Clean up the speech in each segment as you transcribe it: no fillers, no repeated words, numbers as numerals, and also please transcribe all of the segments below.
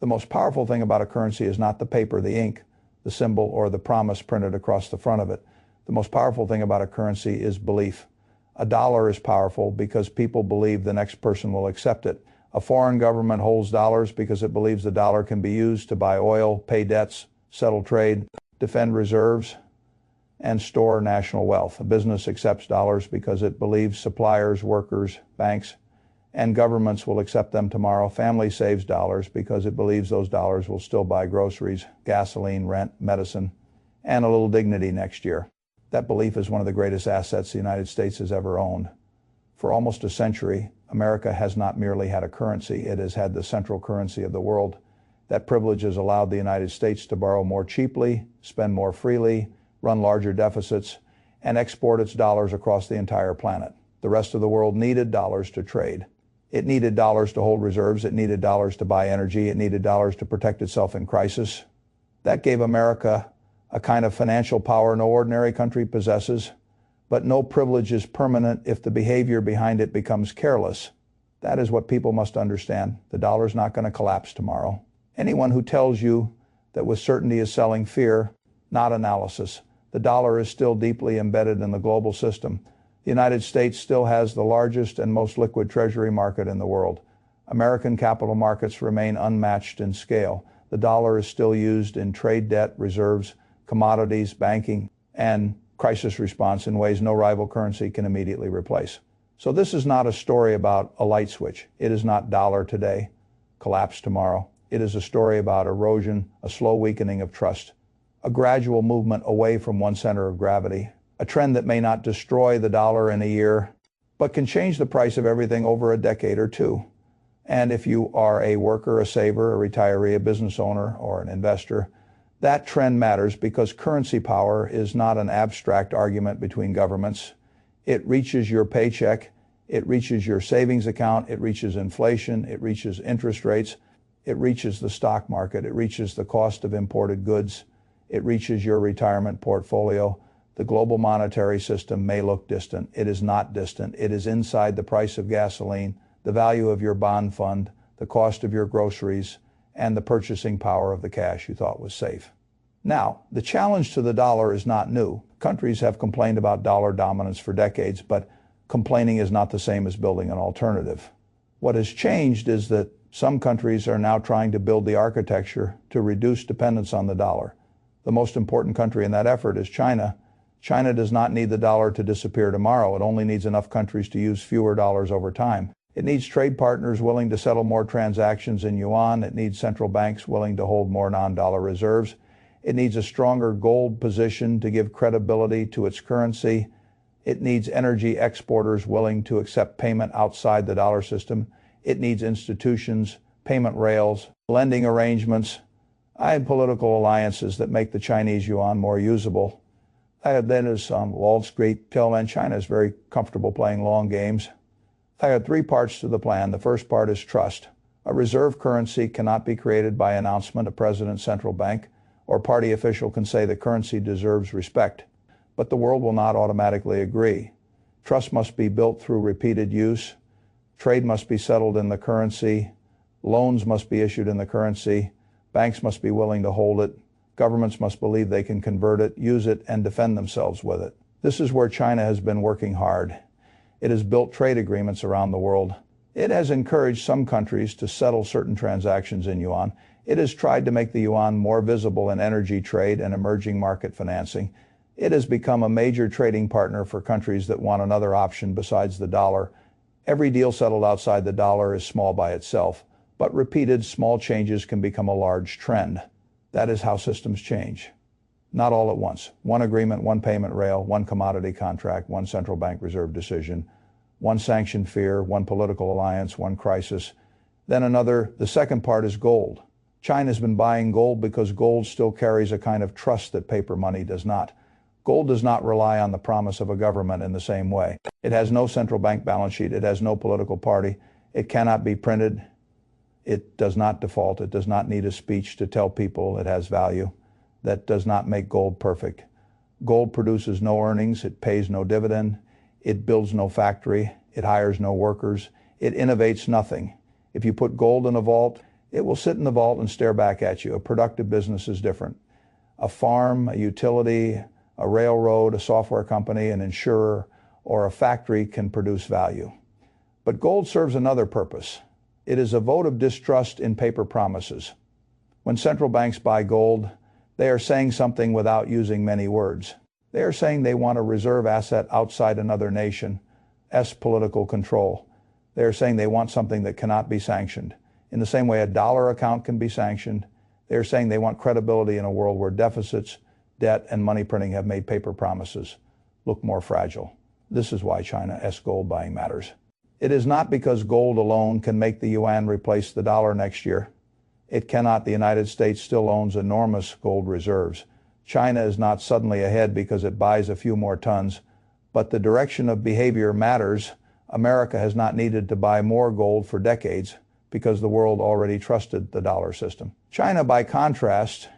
The most powerful thing about a currency is not the paper, the ink, the symbol, or the promise printed across the front of it. The most powerful thing about a currency is belief. A dollar is powerful because people believe the next person will accept it. A foreign government holds dollars because it believes the dollar can be used to buy oil, pay debts, settle trade, defend reserves, and store national wealth. A business accepts dollars because it believes suppliers, workers, banks, and governments will accept them tomorrow. Family saves dollars because it believes those dollars will still buy groceries, gasoline, rent, medicine, and a little dignity next year. That belief is one of the greatest assets the United States has ever owned. For almost a century, America has not merely had a currency, it has had the central currency of the world. That privilege has allowed the United States to borrow more cheaply, spend more freely, run larger deficits, and export its dollars across the entire planet. The rest of the world needed dollars to trade. It needed dollars to hold reserves, it needed dollars to buy energy, it needed dollars to protect itself in crisis. That gave America a kind of financial power no ordinary country possesses, but no privilege is permanent if the behavior behind it becomes careless. That is what people must understand. The dollar's not going to collapse tomorrow. Anyone who tells you that with certainty is selling fear, not analysis. The dollar is still deeply embedded in the global system. The United States still has the largest and most liquid treasury market in the world. American capital markets remain unmatched in scale. The dollar is still used in trade debt, reserves, commodities, banking, and crisis response in ways no rival currency can immediately replace. So this is not a story about a light switch. It is not dollar today, collapse tomorrow. It is a story about erosion, a slow weakening of trust, a gradual movement away from one center of gravity, a trend that may not destroy the dollar in a year, but can change the price of everything over a decade or two. And if you are a worker, a saver, a retiree, a business owner, or an investor, that trend matters because currency power is not an abstract argument between governments. It reaches your paycheck, it reaches your savings account, it reaches inflation, it reaches interest rates, it reaches the stock market, it reaches the cost of imported goods, it reaches your retirement portfolio. The global monetary system may look distant. It is not distant. It is inside the price of gasoline, the value of your bond fund, the cost of your groceries, and the purchasing power of the cash you thought was safe. Now, the challenge to the dollar is not new. Countries have complained about dollar dominance for decades, but complaining is not the same as building an alternative. What has changed is that some countries are now trying to build the architecture to reduce dependence on the dollar. The most important country in that effort is China. China does not need the dollar to disappear tomorrow. It only needs enough countries to use fewer dollars over time. It needs trade partners willing to settle more transactions in yuan. It needs central banks willing to hold more non-dollar reserves. It needs a stronger gold position to give credibility to its currency. It needs energy exporters willing to accept payment outside the dollar system. It needs institutions, payment rails, lending arrangements, and political alliances that make the Chinese yuan more usable. Then as Wall Street tell men, China is very comfortable playing long games. I had three parts to the plan. The first part is trust. A reserve currency cannot be created by announcement. A president, central bank, or party official can say the currency deserves respect, but the world will not automatically agree. Trust must be built through repeated use. Trade must be settled in the currency. Loans must be issued in the currency. Banks must be willing to hold it. Governments must believe they can convert it, use it, and defend themselves with it. This is where China has been working hard. It has built trade agreements around the world. It has encouraged some countries to settle certain transactions in yuan. It has tried to make the yuan more visible in energy trade and emerging market financing. It has become a major trading partner for countries that want another option besides the dollar. Every deal settled outside the dollar is small by itself, but repeated small changes can become a large trend. That is how systems change. Not all at once. One agreement, one payment rail, one commodity contract, one central bank reserve decision, one sanction fear, one political alliance, one crisis. Then another. The second part is gold. China has been buying gold because gold still carries a kind of trust that paper money does not. Gold does not rely on the promise of a government in the same way. It has no central bank balance sheet. It has no political party. It cannot be printed. It does not default. It does not need a speech to tell people it has value. That does not make gold perfect. Gold produces no earnings. It pays no dividend. It builds no factory. It hires no workers. It innovates nothing. If you put gold in a vault, It will sit in the vault and stare back at you. A productive business is different. A farm, a utility, a railroad, a software company, an insurer, or a factory can produce value. But gold serves another purpose. It is a vote of distrust in paper promises. When central banks buy gold, they are saying something without using many words. They are saying they want a reserve asset outside another nation's political control. They are saying they want something that cannot be sanctioned. In the same way a dollar account can be sanctioned, they are saying they want credibility in a world where deficits, debt, and money printing have made paper promises look more fragile. This is why China's gold buying matters. It is not because gold alone can make the yuan replace the dollar next year. It cannot. The United States still owns enormous gold reserves. China is not suddenly ahead because it buys a few more tons, but the direction of behavior matters. America has not needed to buy more gold for decades because the world already trusted the dollar system. China, by contrast,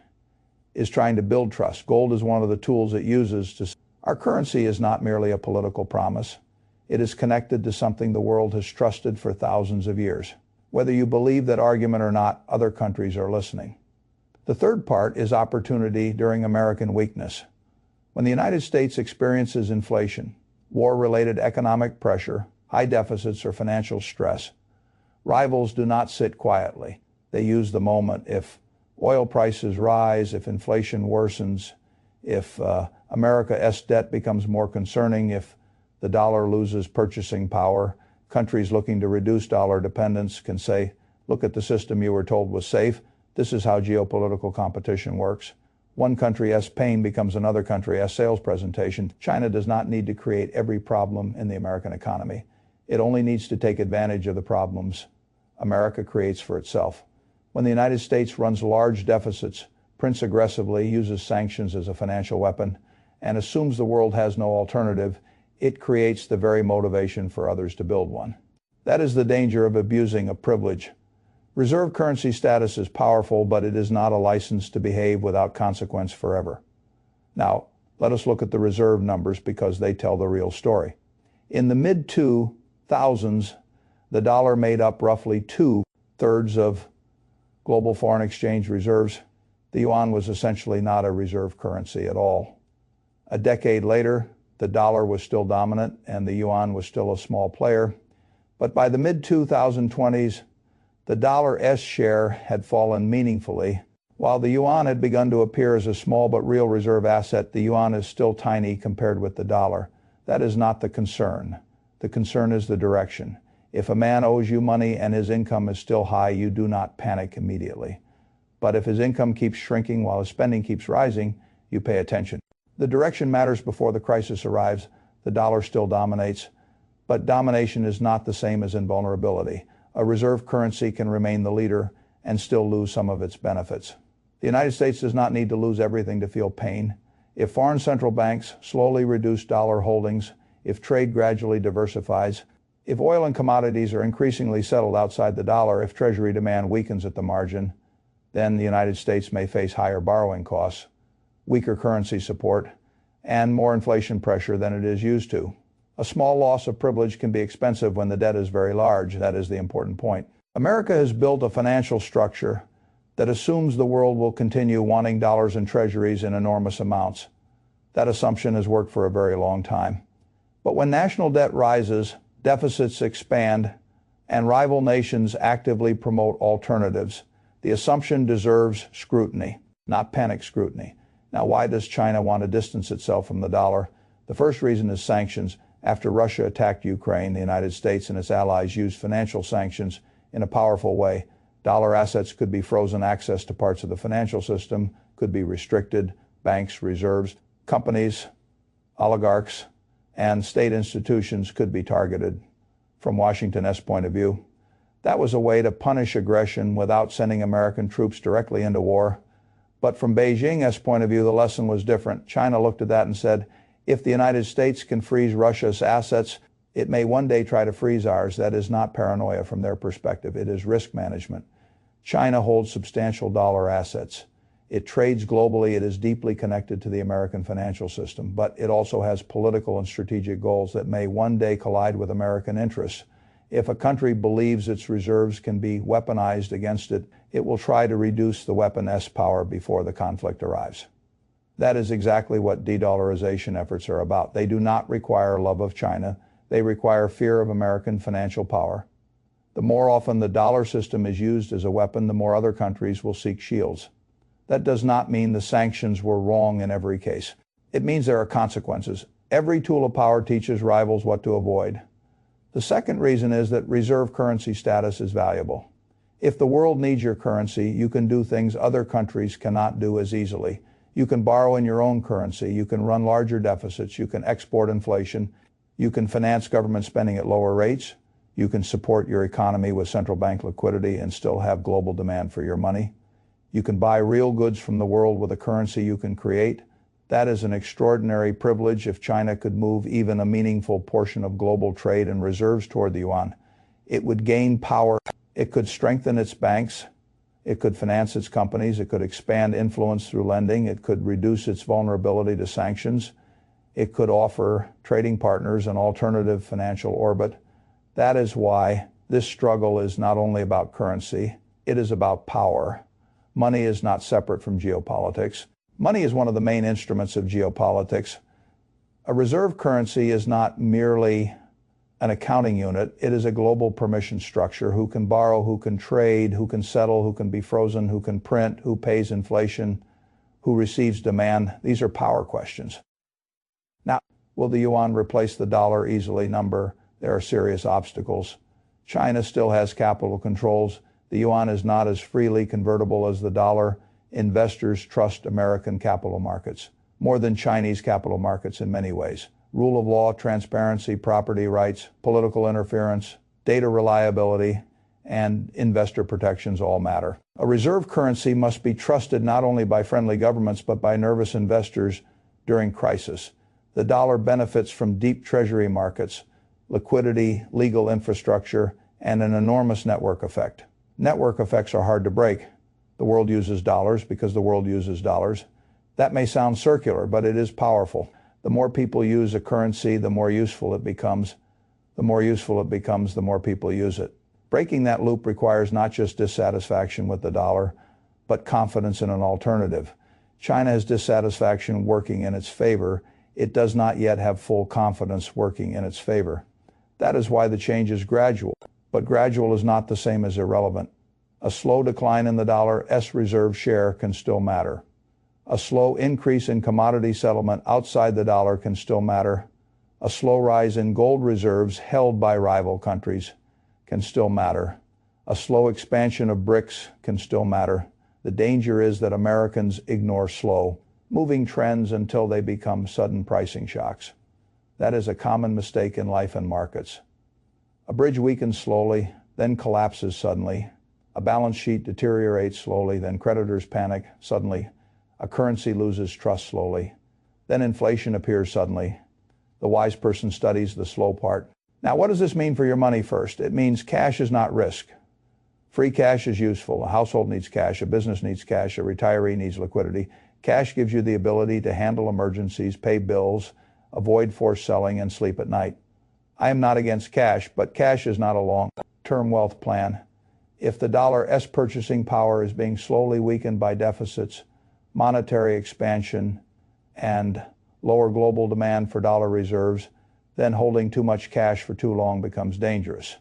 is trying to build trust. Gold is one of the tools it uses to... Our currency is not merely a political promise. It is connected to something the world has trusted for thousands of years. Whether you believe that argument or not, other countries are listening. The third part is opportunity during American weakness. When the United States experiences inflation, war-related economic pressure, high deficits, or financial stress, rivals do not sit quietly. They use the moment. If oil prices rise, if inflation worsens, if America's debt becomes more concerning, if the dollar loses purchasing power, countries looking to reduce dollar dependence can say, look at the system you were told was safe. This is how geopolitical competition works. One country's pain becomes another country's sales presentation. China does not need to create every problem in the American economy. It only needs to take advantage of the problems America creates for itself. When the United States runs large deficits, prints aggressively, uses sanctions as a financial weapon, and assumes the world has no alternative, it creates the very motivation for others to build one. That is the danger of abusing a privilege. Reserve currency status is powerful, but it is not a license to behave without consequence forever. Now, let us look at the reserve numbers because they tell the real story. In the mid-2000s, the dollar made up roughly 2/3 of global foreign exchange reserves. The yuan was essentially not a reserve currency at all. A decade later, the dollar was still dominant and the yuan was still a small player. But by the mid-2020s, the dollar's share had fallen meaningfully. While the yuan had begun to appear as a small but real reserve asset, the yuan is still tiny compared with the dollar. That is not the concern. The concern is the direction. If a man owes you money and his income is still high, you do not panic immediately. But if his income keeps shrinking while his spending keeps rising, you pay attention. The direction matters before the crisis arrives. The dollar still dominates, but domination is not the same as invulnerability. A reserve currency can remain the leader and still lose some of its benefits. The United States does not need to lose everything to feel pain. If foreign central banks slowly reduce dollar holdings, if trade gradually diversifies, if oil and commodities are increasingly settled outside the dollar, if Treasury demand weakens at the margin, then the United States may face higher borrowing costs, weaker currency support, and more inflation pressure than it is used to. A small loss of privilege can be expensive when the debt is very large. That is the important point. America has built a financial structure that assumes the world will continue wanting dollars and treasuries in enormous amounts. That assumption has worked for a very long time. But when national debt rises, deficits expand, and rival nations actively promote alternatives, the assumption deserves scrutiny, not panic scrutiny. Now, why does China want to distance itself from the dollar? The first reason is sanctions. After Russia attacked Ukraine, the United States and its allies used financial sanctions in a powerful way. Dollar assets could be frozen, access to parts of the financial system could be restricted, banks, reserves, companies, oligarchs, and state institutions could be targeted. From Washington's point of view, that was a way to punish aggression without sending American troops directly into war. But from Beijing's point of view, the lesson was different. China looked at that and said, if the United States can freeze Russia's assets, it may one day try to freeze ours. That is not paranoia from their perspective. It is risk management. China holds substantial dollar assets. It trades globally. It is deeply connected to the American financial system, but it also has political and strategic goals that may one day collide with American interests. If a country believes its reserves can be weaponized against it, it will try to reduce the weapon S power before the conflict arrives. That is exactly what de-dollarization efforts are about. They do not require love of China. They require fear of American financial power. The more often the dollar system is used as a weapon, the more other countries will seek shields. That does not mean the sanctions were wrong in every case. It means there are consequences. Every tool of power teaches rivals what to avoid. The second reason is that reserve currency status is valuable. If the world needs your currency, you can do things other countries cannot do as easily. You can borrow in your own currency. You can run larger deficits. You can export inflation. You can finance government spending at lower rates. You can support your economy with central bank liquidity and still have global demand for your money. You can buy real goods from the world with a currency you can create. That is an extraordinary privilege. If China could move even a meaningful portion of global trade and reserves toward the yuan, it would gain power. It could strengthen its banks. It could finance its companies. It could expand influence through lending. It could reduce its vulnerability to sanctions. It could offer trading partners an alternative financial orbit. That is why this struggle is not only about currency, it is about power. Money is not separate from geopolitics. Money is one of the main instruments of geopolitics. A reserve currency is not merely an accounting unit. It is a global permission structure. Who can borrow, who can trade, who can settle, who can be frozen, who can print, who pays inflation, who receives demand. These are power questions. Now, will the yuan replace the dollar easily? There are serious obstacles. China still has capital controls. The yuan is not as freely convertible as the dollar. Investors trust American capital markets more than Chinese capital markets in many ways. Rule of law, transparency, property rights, political interference, data reliability, and investor protections all matter. A reserve currency must be trusted not only by friendly governments but by nervous investors during crisis. The dollar benefits from deep treasury markets, liquidity, legal infrastructure, and an enormous network effect. Network effects are hard to break. The world uses dollars because the world uses dollars. That may sound circular, but it is powerful. The more people use a currency, the more useful it becomes. The more useful it becomes, the more people use it. Breaking that loop requires not just dissatisfaction with the dollar, but confidence in an alternative. China has dissatisfaction working in its favor. It does not yet have full confidence working in its favor. That is why the change is gradual. But gradual is not the same as irrelevant. A slow decline in the dollar's reserve share can still matter. A slow increase in commodity settlement outside the dollar can still matter. A slow rise in gold reserves held by rival countries can still matter. A slow expansion of BRICS can still matter. The danger is that Americans ignore slow, moving trends until they become sudden pricing shocks. That is a common mistake in life and markets. A bridge weakens slowly, then collapses suddenly. A balance sheet deteriorates slowly, then creditors panic suddenly. A currency loses trust slowly. Then inflation appears suddenly. The wise person studies the slow part. Now, what does this mean for your money first? It means cash is not risk. Free cash is useful. A household needs cash. A business needs cash. A retiree needs liquidity. Cash gives you the ability to handle emergencies, pay bills, avoid forced selling, and sleep at night. I am not against cash, but cash is not a long-term wealth plan. If the dollar's purchasing power is being slowly weakened by deficits, monetary expansion, and lower global demand for dollar reserves, then holding too much cash for too long becomes dangerous.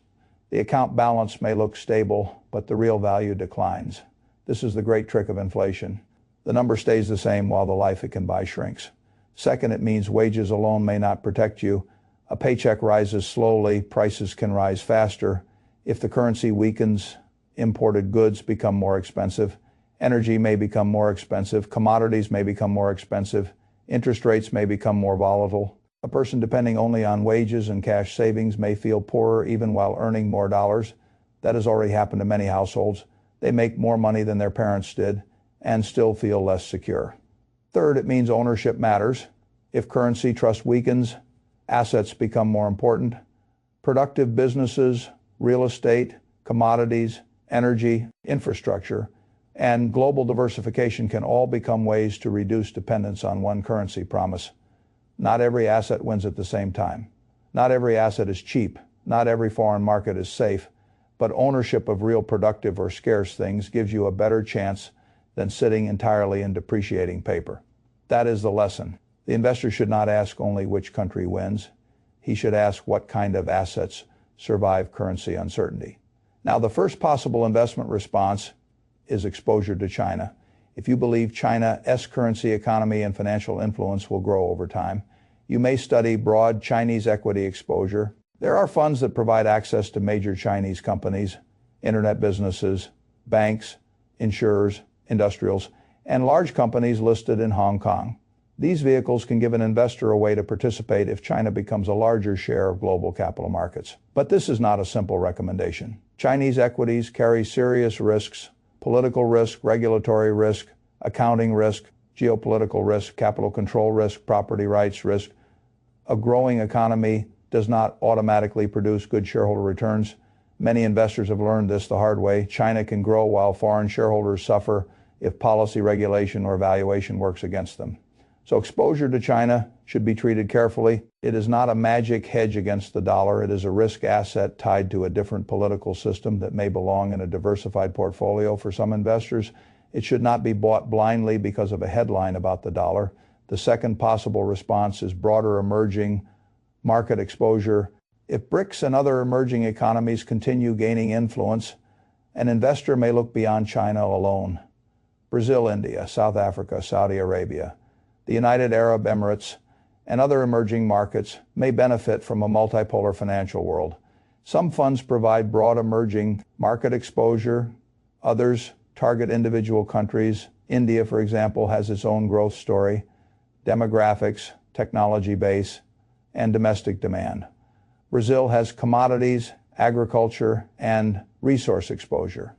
The account balance may look stable, but the real value declines. This is the great trick of inflation. The number stays the same while the life it can buy shrinks. Second, it means wages alone may not protect you. A paycheck rises slowly, prices can rise faster. If the currency weakens, imported goods become more expensive. Energy may become more expensive. Commodities may become more expensive. Interest rates may become more volatile. A person depending only on wages and cash savings may feel poorer even while earning more dollars. That has already happened to many households. They make more money than their parents did and still feel less secure. Third, it means ownership matters. If currency trust weakens, assets become more important. Productive businesses, real estate, commodities, energy, infrastructure, and global diversification can all become ways to reduce dependence on one currency promise. Not every asset wins at the same time. Not every asset is cheap. Not every foreign market is safe, but ownership of real productive or scarce things gives you a better chance than sitting entirely in depreciating paper. That is the lesson. The investor should not ask only which country wins. He should ask what kind of assets survive currency uncertainty. Now, the first possible investment response is exposure to China. If you believe China's currency, economy, and financial influence will grow over time, you may study broad Chinese equity exposure. There are funds that provide access to major Chinese companies, internet businesses, banks, insurers, industrials, and large companies listed in Hong Kong. These vehicles can give an investor a way to participate if China becomes a larger share of global capital markets. But this is not a simple recommendation. Chinese equities carry serious risks: political risk, regulatory risk, accounting risk, geopolitical risk, capital control risk, property rights risk. A growing economy does not automatically produce good shareholder returns. Many investors have learned this the hard way. China can grow while foreign shareholders suffer if policy, regulation, or valuation works against them. So exposure to China should be treated carefully. It is not a magic hedge against the dollar. It is a risk asset tied to a different political system that may belong in a diversified portfolio for some investors. It should not be bought blindly because of a headline about the dollar. The second possible response is broader emerging market exposure. If BRICS and other emerging economies continue gaining influence, an investor may look beyond China alone. Brazil, India, South Africa, Saudi Arabia, the United Arab Emirates, and other emerging markets may benefit from a multipolar financial world. Some funds provide broad emerging market exposure. Others target individual countries. India, for example, has its own growth story, demographics, technology base, and domestic demand. Brazil has commodities, agriculture, and resource exposure.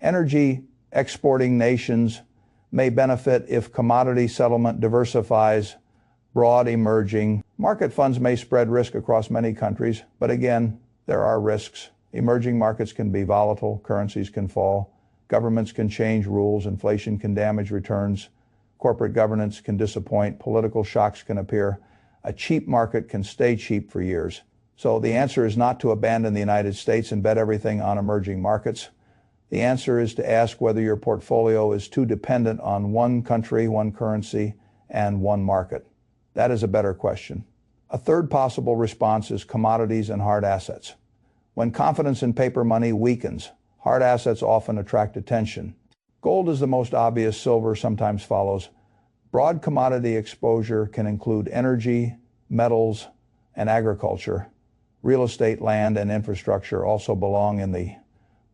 Energy exporting nations may benefit if commodity settlement diversifies. Broad emerging market funds may spread risk across many countries, but again, there are risks. Emerging markets can be volatile, currencies can fall, governments can change rules, inflation can damage returns, corporate governance can disappoint, political shocks can appear. A cheap market can stay cheap for years. So the answer is not to abandon the United States and bet everything on emerging markets. The answer is to ask whether your portfolio is too dependent on one country, one currency, and one market. That is a better question. A third possible response is commodities and hard assets. When confidence in paper money weakens, hard assets often attract attention. Gold is the most obvious, silver sometimes follows. Broad commodity exposure can include energy, metals, and agriculture. Real estate, land, and infrastructure also belong in the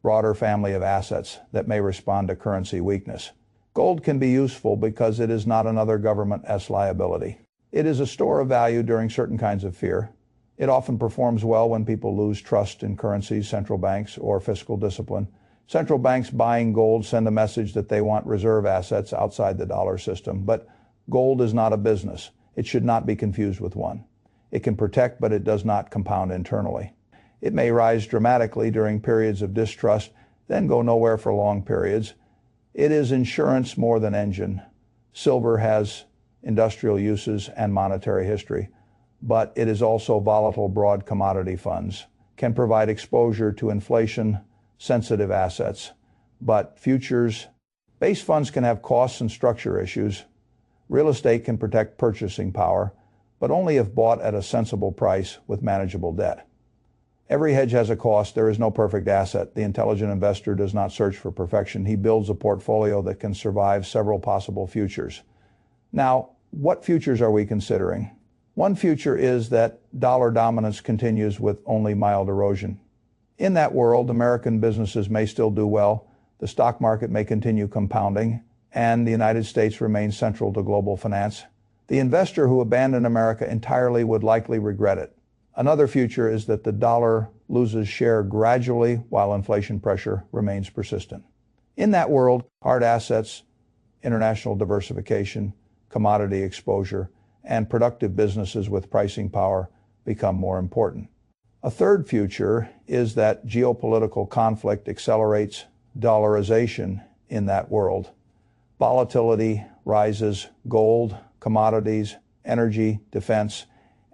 broader family of assets that may respond to currency weakness. Gold can be useful because it is not another government's liability. It is a store of value during certain kinds of fear. It often performs well when people lose trust in currencies, central banks, or fiscal discipline. Central banks buying gold send a message that they want reserve assets outside the dollar system, but gold is not a business. It should not be confused with one. It can protect, but it does not compound internally. It may rise dramatically during periods of distrust, then go nowhere for long periods. It is insurance more than engine. Silver has industrial uses and monetary history, but it is also volatile. Broad commodity funds can provide exposure to inflation-sensitive assets, but futures-based funds can have costs and structure issues. Real estate can protect purchasing power, but only if bought at a sensible price with manageable debt. Every hedge has a cost. There is no perfect asset. The intelligent investor does not search for perfection. He builds a portfolio that can survive several possible futures. Now, what futures are we considering? One future is that dollar dominance continues with only mild erosion. In that world, American businesses may still do well, the stock market may continue compounding, and the United States remains central to global finance. The investor who abandoned America entirely would likely regret it. Another future is that the dollar loses share gradually while inflation pressure remains persistent. In that world, hard assets, international diversification, commodity exposure, and productive businesses with pricing power become more important. A third future is that geopolitical conflict accelerates dollarization in that world. Volatility rises, gold, commodities, energy, defense,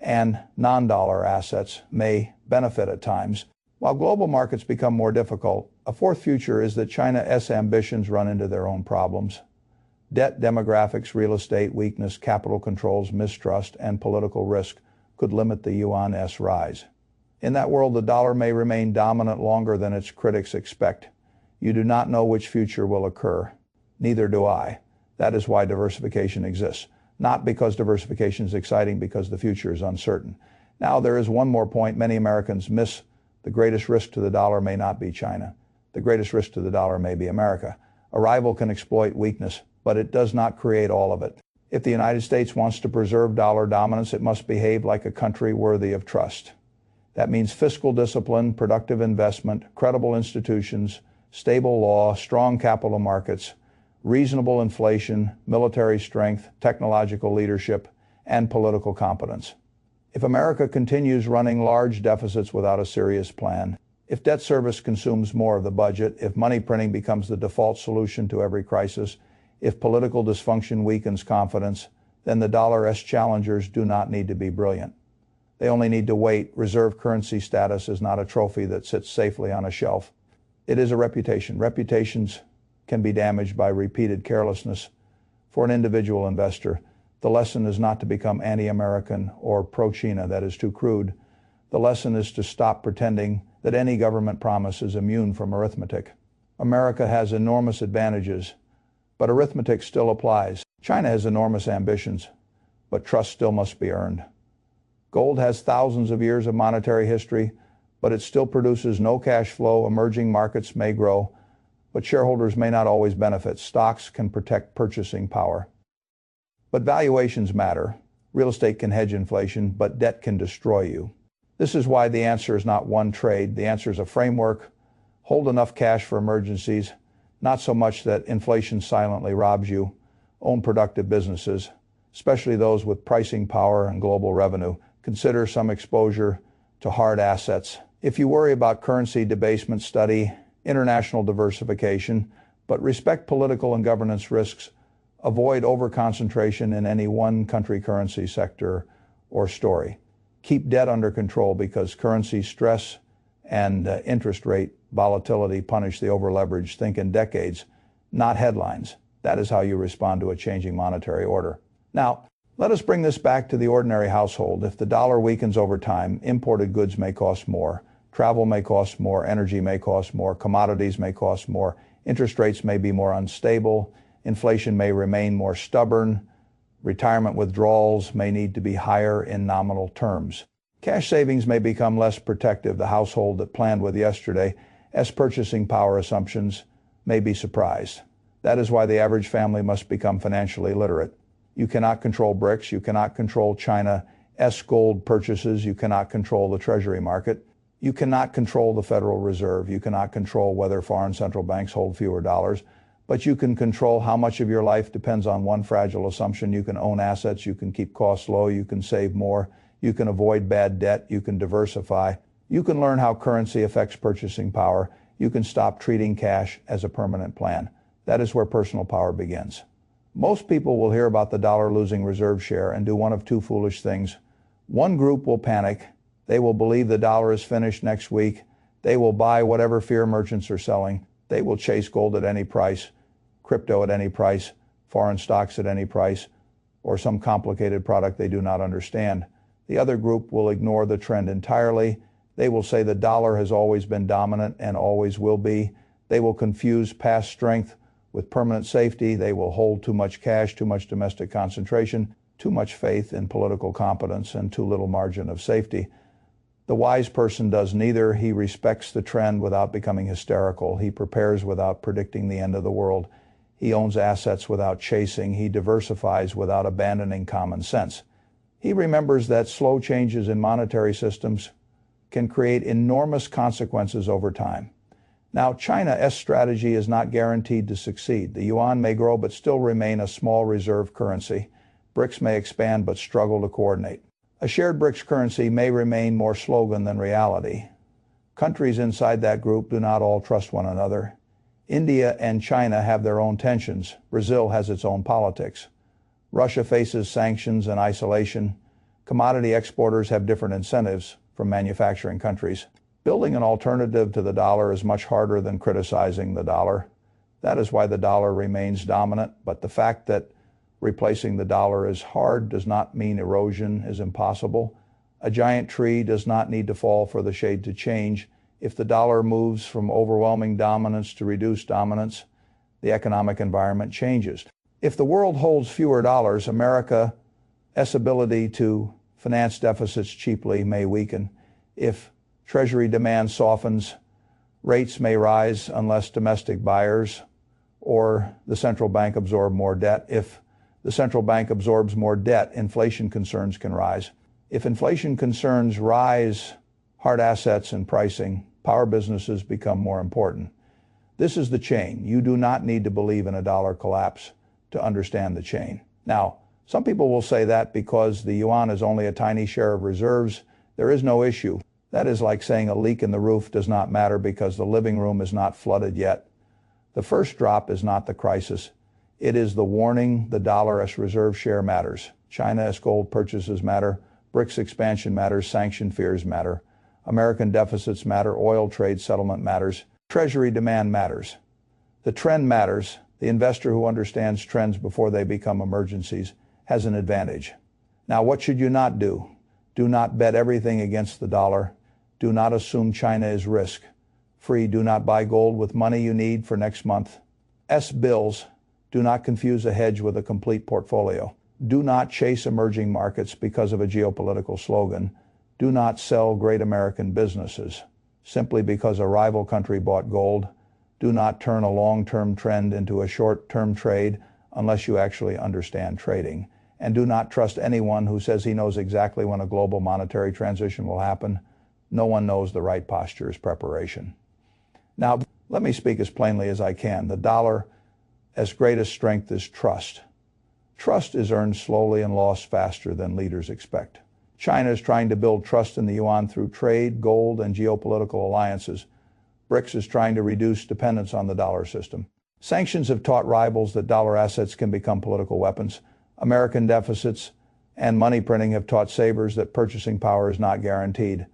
and non-dollar assets may benefit at times. While global markets become more difficult, a fourth future is that China's ambitions run into their own problems. Debt, demographics, real estate weakness, capital controls, mistrust, and political risk could limit the yuan's rise. In that world, the dollar may remain dominant longer than its critics expect. You do not know which future will occur. Neither do I. That is why diversification exists. Not because diversification is exciting, because the future is uncertain. Now, there is one more point many Americans miss. The greatest risk to the dollar may not be China. The greatest risk to the dollar may be America. A rival can exploit weakness, but it does not create all of it. If the United States wants to preserve dollar dominance, it must behave like a country worthy of trust. That means fiscal discipline, productive investment, credible institutions, stable law, strong capital markets, reasonable inflation, military strength, technological leadership, and political competence. If America continues running large deficits without a serious plan, if debt service consumes more of the budget, if money printing becomes the default solution to every crisis, if political dysfunction weakens confidence, then the dollar's challengers do not need to be brilliant. They only need to wait. Reserve currency status is not a trophy that sits safely on a shelf. It is a reputation. Reputations can be damaged by repeated carelessness. For an individual investor, the lesson is not to become anti-American or pro-China. That is too crude. The lesson is to stop pretending that any government promise is immune from arithmetic. America has enormous advantages, but arithmetic still applies. China has enormous ambitions, but trust still must be earned. Gold has thousands of years of monetary history, but it still produces no cash flow. Emerging markets may grow, but shareholders may not always benefit. Stocks can protect purchasing power. But valuations matter. Real estate can hedge inflation, but debt can destroy you. This is why the answer is not one trade. The answer is a framework. Hold enough cash for emergencies, not so much that inflation silently robs you. Own productive businesses, especially those with pricing power and global revenue. Consider some exposure to hard assets. If you worry about currency debasement, study international diversification, but respect political and governance risks. Avoid overconcentration in any one country, currency, sector, or story. Keep debt under control, because currency stress and interest rate volatility punish the overleveraged. Think in decades, not headlines. That is how you respond to a changing monetary order. Now, let us bring this back to the ordinary household. If the dollar weakens over time, imported goods may cost more, travel may cost more, energy may cost more, commodities may cost more, interest rates may be more unstable, inflation may remain more stubborn, retirement withdrawals may need to be higher in nominal terms. Cash savings may become less protective. The household that planned with yesterday as purchasing power assumptions may be surprised. That is why the average family must become financially literate. You cannot control BRICS. You cannot control China's gold purchases. You cannot control the treasury market. You cannot control the Federal Reserve. You cannot control whether foreign central banks hold fewer dollars. But you can control how much of your life depends on one fragile assumption. You can own assets. You can keep costs low. You can save more. You can avoid bad debt. You can diversify. You can learn how currency affects purchasing power. You can stop treating cash as a permanent plan. That is where personal power begins. Most people will hear about the dollar losing reserve share and do one of two foolish things. One group will panic. They will believe the dollar is finished next week. They will buy whatever fear merchants are selling. They will chase gold at any price, crypto at any price, foreign stocks at any price, or some complicated product they do not understand. The other group will ignore the trend entirely. They will say the dollar has always been dominant and always will be. They will confuse past strength with permanent safety. They will hold too much cash, too much domestic concentration, too much faith in political competence, and too little margin of safety. The wise person does neither. He respects the trend without becoming hysterical. He prepares without predicting the end of the world. He owns assets without chasing. He diversifies without abandoning common sense. He remembers that slow changes in monetary systems can create enormous consequences over time. Now, China's strategy is not guaranteed to succeed. The yuan may grow but still remain a small reserve currency. BRICS may expand but struggle to coordinate. A shared BRICS currency may remain more slogan than reality. Countries inside that group do not all trust one another. India and China have their own tensions. Brazil has its own politics. Russia faces sanctions and isolation. Commodity exporters have different incentives. from manufacturing countries. Building an alternative to the dollar is much harder than criticizing the dollar. That is why the dollar remains dominant, but the fact that replacing the dollar is hard does not mean erosion is impossible. A giant tree does not need to fall for the shade to change. If the dollar moves from overwhelming dominance to reduced dominance, the economic environment changes. If the world holds fewer dollars, America's ability to finance deficits cheaply may weaken. If Treasury demand softens, rates may rise unless domestic buyers or the central bank absorb more debt. If the central bank absorbs more debt, inflation concerns can rise. If inflation concerns rise, hard assets and pricing, power businesses become more important. This is the chain. You do not need to believe in a dollar collapse to understand the chain. Now, some people will say that because the yuan is only a tiny share of reserves, there is no issue. That is like saying a leak in the roof does not matter because the living room is not flooded yet. The first drop is not the crisis. It is the warning. The dollar as reserve share matters. China as gold purchases matter. BRICS expansion matters. Sanction fears matter. American deficits matter. Oil trade settlement matters. Treasury demand matters. The trend matters. The investor who understands trends before they become emergencies has an advantage. Now, what should you not do? Do not bet everything against the dollar. Do not assume China is risk-free. Do not buy gold with money you need for next month's bills. Do not confuse a hedge with a complete portfolio. Do not chase emerging markets because of a geopolitical slogan. Do not sell great American businesses simply because a rival country bought gold. Do not turn a long-term trend into a short-term trade unless you actually understand trading. And do not trust anyone who says he knows exactly when a global monetary transition will happen. No one knows the right posture is preparation. Now, let me speak as plainly as I can. The dollar's greatest strength is trust. Trust is earned slowly and lost faster than leaders expect. China is trying to build trust in the yuan through trade, gold, and geopolitical alliances. BRICS is trying to reduce dependence on the dollar system. Sanctions have taught rivals that dollar assets can become political weapons. American deficits and money printing have taught savers that purchasing power is not guaranteed.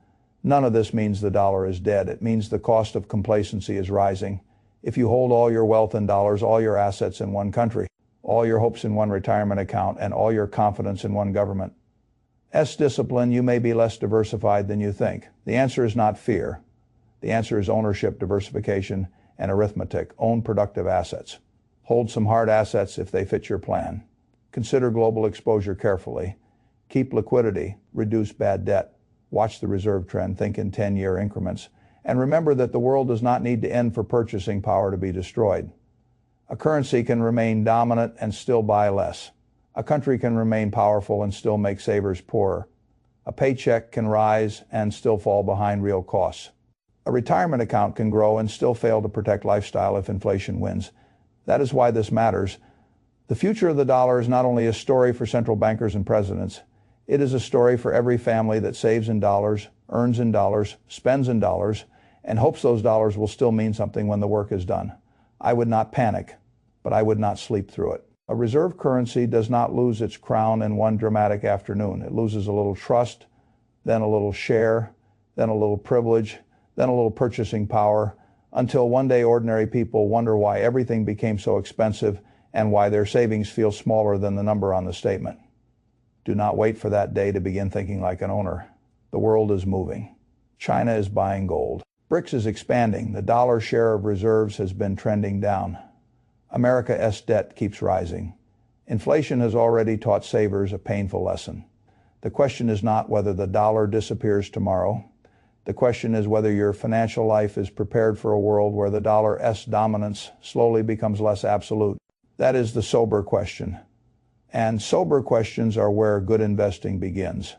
None of this means the dollar is dead. It means the cost of complacency is rising. If you hold all your wealth in dollars, all your assets in one country, all your hopes in one retirement account, and all your confidence in one government, discipline, you may be less diversified than you think. The answer is not fear. The answer is ownership, diversification, and arithmetic. Own productive assets. Hold some hard assets if they fit your plan. Consider global exposure carefully. Keep liquidity. Reduce bad debt. Watch the reserve trend. Think in 10-year increments. And remember that the world does not need to end for purchasing power to be destroyed. A currency can remain dominant and still buy less. A country can remain powerful and still make savers poorer. A paycheck can rise and still fall behind real costs. A retirement account can grow and still fail to protect lifestyle if inflation wins. That is why this matters. The future of the dollar is not only a story for central bankers and presidents, it is a story for every family that saves in dollars, earns in dollars, spends in dollars, and hopes those dollars will still mean something when the work is done. I would not panic, but I would not sleep through it. A reserve currency does not lose its crown in one dramatic afternoon. It loses a little trust, then a little share, then a little privilege, then a little purchasing power, until one day ordinary people wonder why everything became so expensive and why their savings feel smaller than the number on the statement. Do not wait for that day to begin thinking like an owner. The world is moving. China is buying gold. BRICS is expanding. The dollar share of reserves has been trending down. America's debt keeps rising. Inflation has already taught savers a painful lesson. The question is not whether the dollar disappears tomorrow. The question is whether your financial life is prepared for a world where the dollar's dominance slowly becomes less absolute. That is the sober question. And sober questions are where good investing begins.